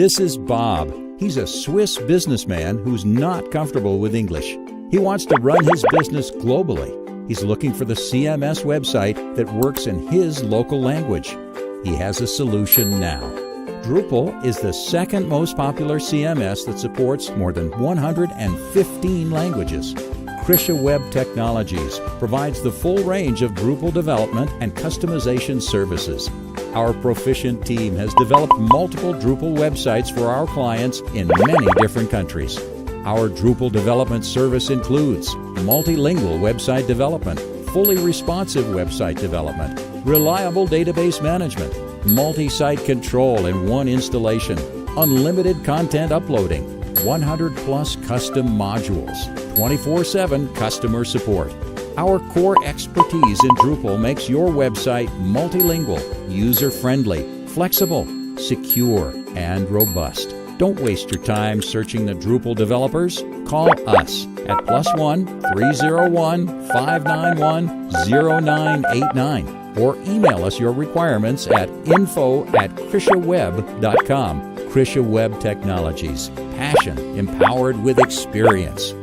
This is Bob. He's a Swiss businessman who's not comfortable with English. He wants to run his business globally. He's looking for the CMS website that works in his local language. He has a solution now. Drupal is the second most popular CMS that supports more than 115 languages. Krisha Web Technologies provides the full range of Drupal development and customization services. Our proficient team has developed multiple Drupal websites for our clients in many different countries. Our Drupal development service includes multilingual website development, fully responsive website development, reliable database management, multi-site control in one installation, unlimited content uploading, 100-plus custom modules, 24/7 customer support. Our core expertise in Drupal makes your website multilingual, user-friendly, flexible, secure, and robust. Don't waste your time searching the Drupal developers. Call us at +1 301 591 0989 or email us your requirements at info@krishaweb.com. Krisha Web Technologies. Passion empowered with experience.